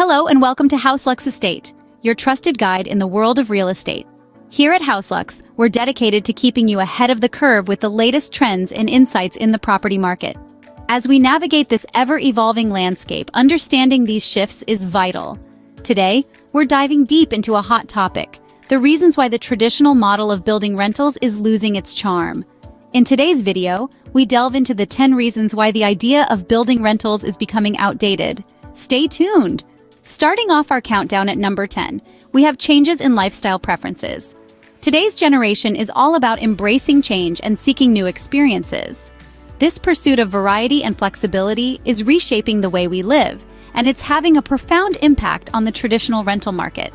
Hello and welcome to HouseLux Estate, your trusted guide in the world of real estate. Here at HouseLux, we're dedicated to keeping you ahead of the curve with the latest trends and insights in the property market. As we navigate this ever-evolving landscape, understanding these shifts is vital. Today, we're diving deep into a hot topic, the reasons why the traditional model of building rentals is losing its charm. In today's video, we delve into the 10 reasons why the idea of building rentals is becoming outdated. Stay tuned! Starting off our countdown at number 10, we have changes in lifestyle preferences. Today's generation is all about embracing change and seeking new experiences. This pursuit of variety and flexibility is reshaping the way we live, and it's having a profound impact on the traditional rental market.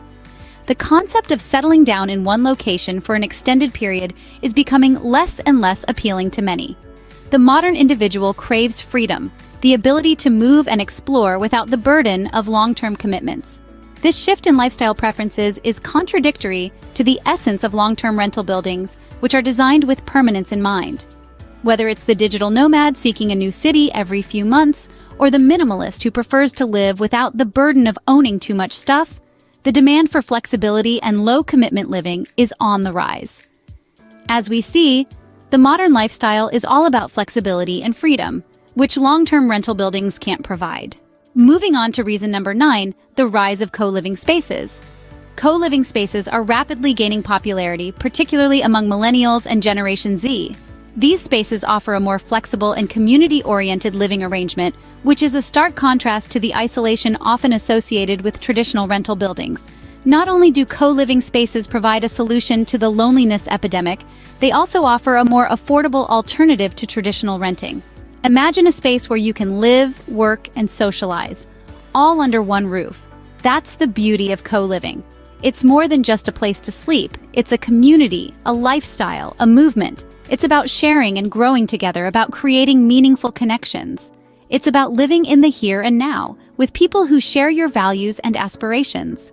The concept of settling down in one location for an extended period is becoming less and less appealing to many. The modern individual craves freedom, the ability to move and explore without the burden of long-term commitments. This shift in lifestyle preferences is contradictory to the essence of long-term rental buildings, which are designed with permanence in mind. Whether it's the digital nomad seeking a new city every few months, or the minimalist who prefers to live without the burden of owning too much stuff, the demand for flexibility and low-commitment living is on the rise. As we see, the modern lifestyle is all about flexibility and freedom, which long-term rental buildings can't provide. Moving on to reason number 9, the rise of co-living spaces. Co-living spaces are rapidly gaining popularity, particularly among millennials and Generation Z. These spaces offer a more flexible and community-oriented living arrangement, which is a stark contrast to the isolation often associated with traditional rental buildings. Not only do co-living spaces provide a solution to the loneliness epidemic, they also offer a more affordable alternative to traditional renting. Imagine a space where you can live, work, and socialize, all under one roof. That's the beauty of co-living. It's more than just a place to sleep. It's a community, a lifestyle, a movement. It's about sharing and growing together, about creating meaningful connections. It's about living in the here and now, with people who share your values and aspirations.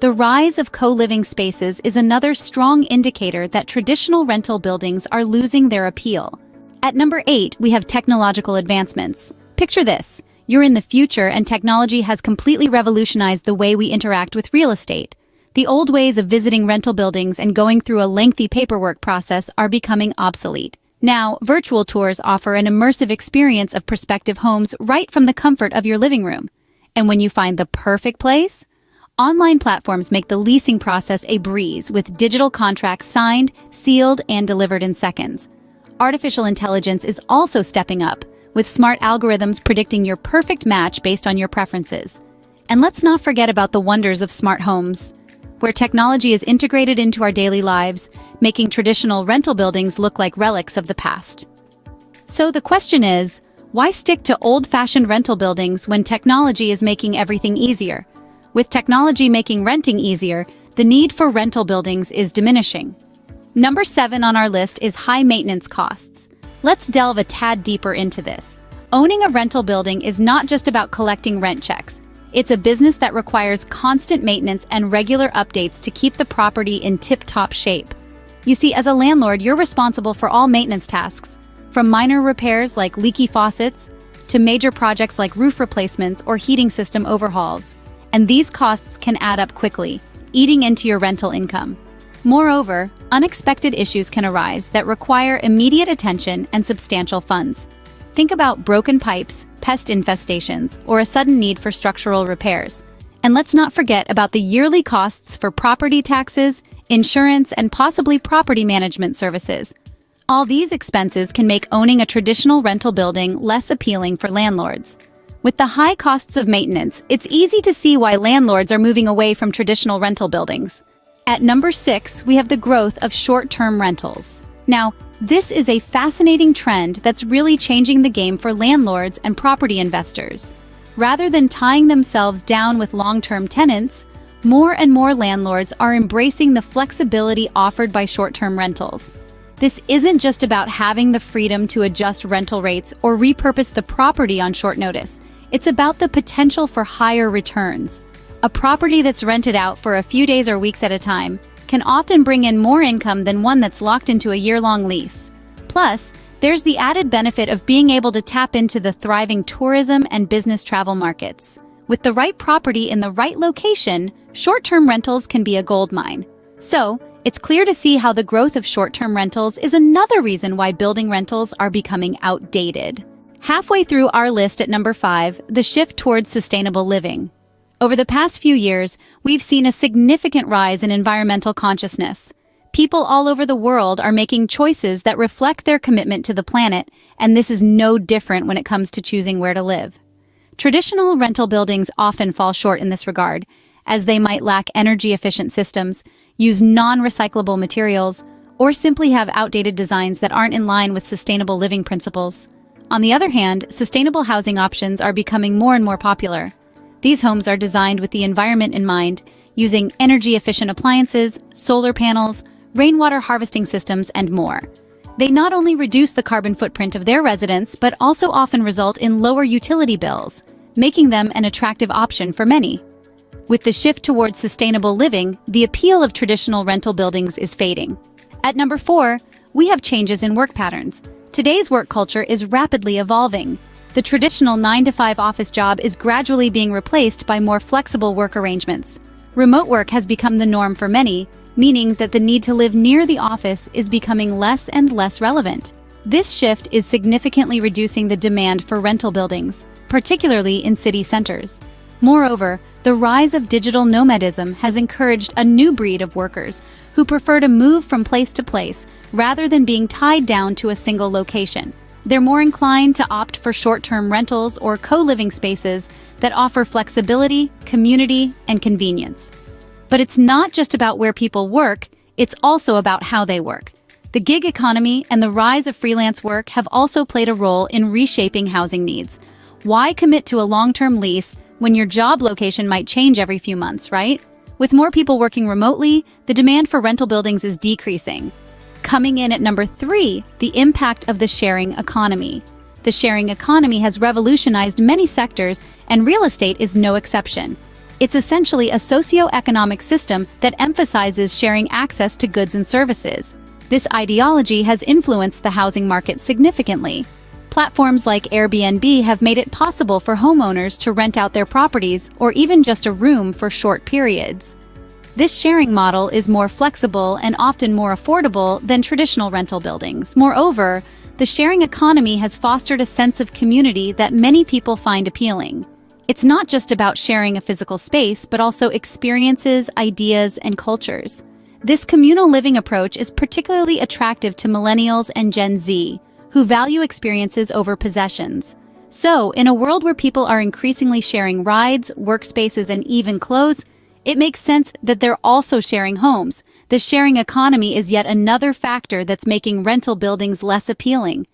The rise of co-living spaces is another strong indicator that traditional rental buildings are losing their appeal. At number 8, we have technological advancements. Picture this. You're in the future and technology has completely revolutionized the way we interact with real estate. The old ways of visiting rental buildings and going through a lengthy paperwork process are becoming obsolete. Now, virtual tours offer an immersive experience of prospective homes right from the comfort of your living room. And when you find the perfect place, online platforms make the leasing process a breeze with digital contracts signed, sealed, and delivered in seconds. Artificial intelligence is also stepping up, with smart algorithms predicting your perfect match based on your preferences. And let's not forget about the wonders of smart homes, where technology is integrated into our daily lives, making traditional rental buildings look like relics of the past. So the question is, why stick to old-fashioned rental buildings when technology is making everything easier? With technology making renting easier, the need for rental buildings is diminishing. Number 7 on our list is high maintenance costs. Let's delve a tad deeper into this. Owning a rental building is not just about collecting rent checks. It's a business that requires constant maintenance and regular updates to keep the property in tip-top shape. You see, as a landlord, you're responsible for all maintenance tasks, from minor repairs like leaky faucets to major projects like roof replacements or heating system overhauls. And these costs can add up quickly, eating into your rental income. Moreover, unexpected issues can arise that require immediate attention and substantial funds. Think about broken pipes, pest infestations, or a sudden need for structural repairs. And let's not forget about the yearly costs for property taxes, insurance, and possibly property management services. All these expenses can make owning a traditional rental building less appealing for landlords. With the high costs of maintenance, it's easy to see why landlords are moving away from traditional rental buildings. At number 6, we have the growth of short-term rentals. Now, this is a fascinating trend that's really changing the game for landlords and property investors. Rather than tying themselves down with long-term tenants, more and more landlords are embracing the flexibility offered by short-term rentals. This isn't just about having the freedom to adjust rental rates or repurpose the property on short notice. It's about the potential for higher returns. A property that's rented out for a few days or weeks at a time can often bring in more income than one that's locked into a year-long lease. Plus, there's the added benefit of being able to tap into the thriving tourism and business travel markets. With the right property in the right location, short-term rentals can be a goldmine. So, it's clear to see how the growth of short-term rentals is another reason why building rentals are becoming outdated. Halfway through our list at number 5, the shift towards sustainable living. Over the past few years, we've seen a significant rise in environmental consciousness. People all over the world are making choices that reflect their commitment to the planet, and this is no different when it comes to choosing where to live. Traditional rental buildings often fall short in this regard, as they might lack energy-efficient systems, use non-recyclable materials, or simply have outdated designs that aren't in line with sustainable living principles. On the other hand, sustainable housing options are becoming more and more popular. These homes are designed with the environment in mind, using energy-efficient appliances, solar panels, rainwater harvesting systems, and more. They not only reduce the carbon footprint of their residents, but also often result in lower utility bills, making them an attractive option for many. With the shift towards sustainable living, the appeal of traditional rental buildings is fading. At number 4, we have changes in work patterns. Today's work culture is rapidly evolving. The traditional 9-to-5 office job is gradually being replaced by more flexible work arrangements. Remote work has become the norm for many, meaning that the need to live near the office is becoming less and less relevant. This shift is significantly reducing the demand for rental buildings, particularly in city centers. Moreover, the rise of digital nomadism has encouraged a new breed of workers who prefer to move from place to place rather than being tied down to a single location. They're more inclined to opt for short-term rentals or co-living spaces that offer flexibility, community, and convenience. But it's not just about where people work, it's also about how they work. The gig economy and the rise of freelance work have also played a role in reshaping housing needs. Why commit to a long-term lease when your job location might change every few months, right? With more people working remotely, the demand for rental buildings is decreasing. Coming in at number 3, the impact of the sharing economy. The sharing economy has revolutionized many sectors, and real estate is no exception. It's essentially a socio-economic system that emphasizes sharing access to goods and services. This ideology has influenced the housing market significantly. Platforms like Airbnb have made it possible for homeowners to rent out their properties or even just a room for short periods. This sharing model is more flexible and often more affordable than traditional rental buildings. Moreover, the sharing economy has fostered a sense of community that many people find appealing. It's not just about sharing a physical space, but also experiences, ideas, and cultures. This communal living approach is particularly attractive to millennials and Gen Z, who value experiences over possessions. So, in a world where people are increasingly sharing rides, workspaces, and even clothes, it makes sense that they're also sharing homes. The sharing economy is yet another factor that's making rental buildings less appealing.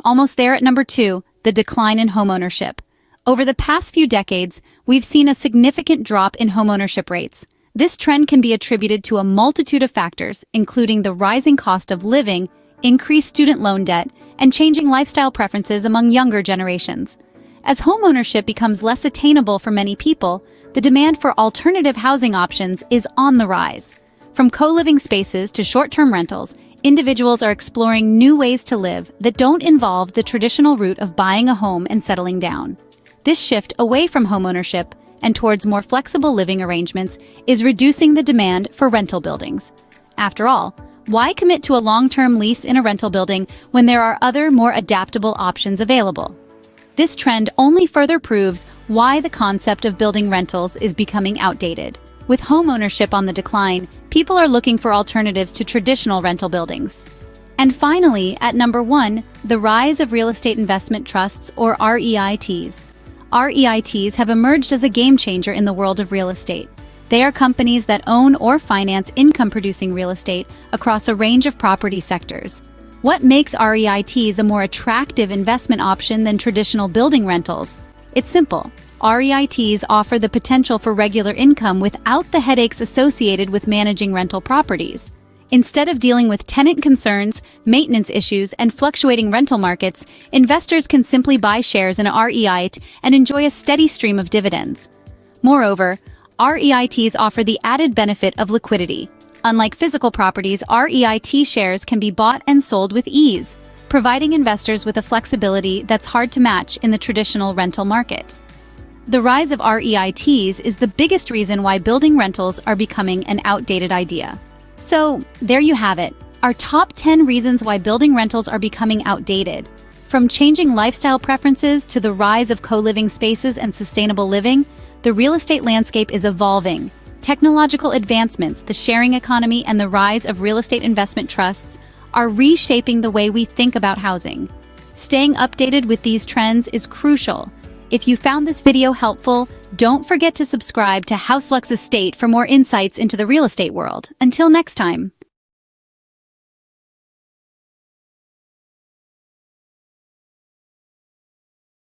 Almost there at number 2, the decline in homeownership. Over the past few decades, we've seen a significant drop in homeownership rates. This trend can be attributed to a multitude of factors, including the rising cost of living, increased student loan debt, and changing lifestyle preferences among younger generations. As homeownership becomes less attainable for many people, the demand for alternative housing options is on the rise. From co-living spaces to short-term rentals, individuals are exploring new ways to live that don't involve the traditional route of buying a home and settling down. This shift away from homeownership and towards more flexible living arrangements is reducing the demand for rental buildings. After all, why commit to a long-term lease in a rental building when there are other, more adaptable options available? This trend only further proves why the concept of building rentals is becoming outdated. With homeownership on the decline, people are looking for alternatives to traditional rental buildings. And finally, at number 1, the rise of real estate investment trusts, or REITs. REITs have emerged as a game changer in the world of real estate. They are companies that own or finance income-producing real estate across a range of property sectors. What makes REITs a more attractive investment option than traditional building rentals? It's simple. REITs offer the potential for regular income without the headaches associated with managing rental properties. Instead of dealing with tenant concerns, maintenance issues, and fluctuating rental markets, investors can simply buy shares in a REIT and enjoy a steady stream of dividends. Moreover, REITs offer the added benefit of liquidity. Unlike physical properties, REIT shares can be bought and sold with ease, providing investors with a flexibility that's hard to match in the traditional rental market. The rise of REITs is the biggest reason why building rentals are becoming an outdated idea. So, there you have it, our top 10 reasons why building rentals are becoming outdated. From changing lifestyle preferences to the rise of co-living spaces and sustainable living, the real estate landscape is evolving. Technological advancements, the sharing economy, and the rise of real estate investment trusts are reshaping the way we think about housing. Staying updated with these trends is crucial. If you found this video helpful, don't forget to subscribe to HouseLux Estate for more insights into the real estate world. Until next time.